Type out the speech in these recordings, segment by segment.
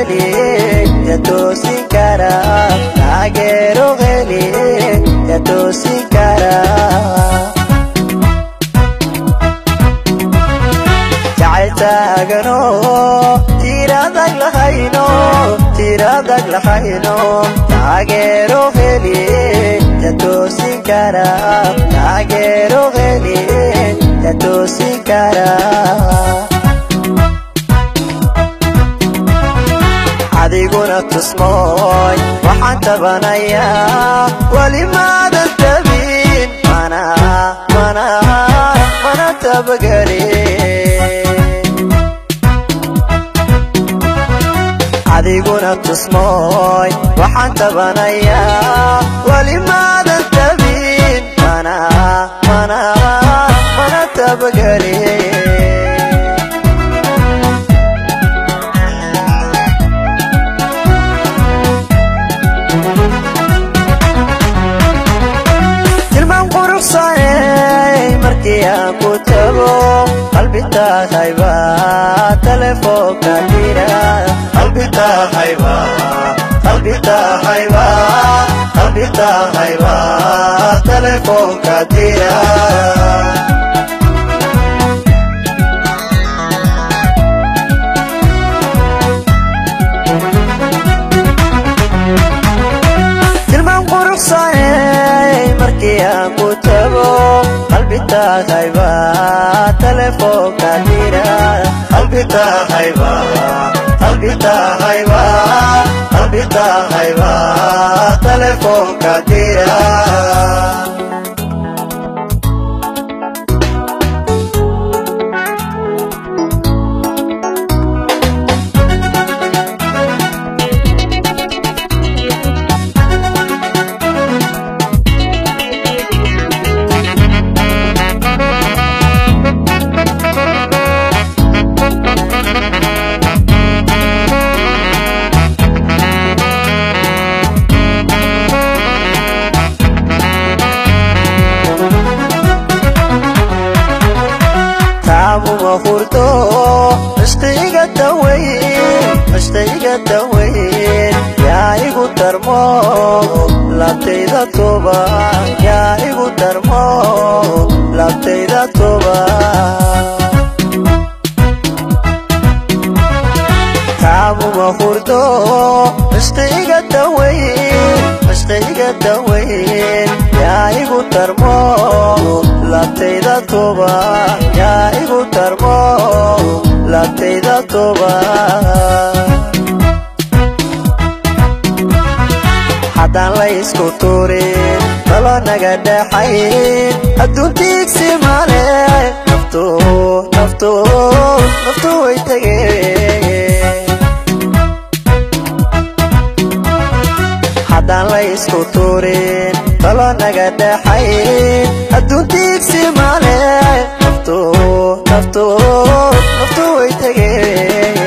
غالي يتوسي كرا تاجرو غالي يتوسي كرا جعلتاجنو تيرادك لخينو تاجرو غالي يتوسي كرا تاجرو غالي يتوسي كرا adiguna tusmooy waxaan tabanayaa walimaada tabin mana tabagelin adiguna tusmooy waxaan tabanayaa walimaada tabin mana tabagelin markiaan ku tago qalbi taahayba telefoonka dira qalbi taahayba telefoonka dira markiaan ku tago qalbi taahayba telefoonka dira qalbi taahayba telefoonka dira وخورتو اشتيقة دوين يا ايقو ترمو لابتيدا توبا يا ايقو ترمو لابتيدا توبا تعبو وخورتو اشتيقة دوين يا ايقو ترمو لابتيدا توبا يا ايقو ترمو لابتيدا توبا حدان لايسكو تورين طلو نغدحين ادون تيكسي مالي نفتو ويتغين حدان لايسكو تورين طلو نغدحين ادون تيكسي مالي نفتو ويتغين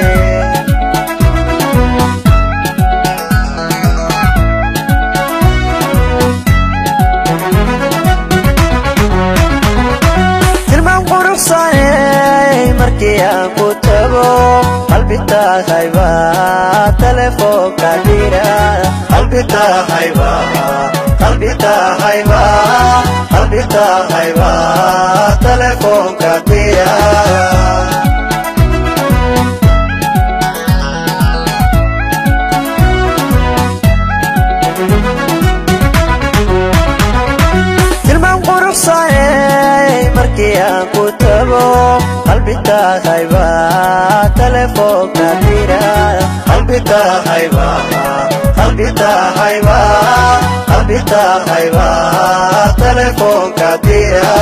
markiaan ku tago qalbi taahayba telefoonka dira qalbi taahayba telefoonka dira markiaan ku tago qalbi taahayba telefoonka dira qalbi taahayba telefoonka dira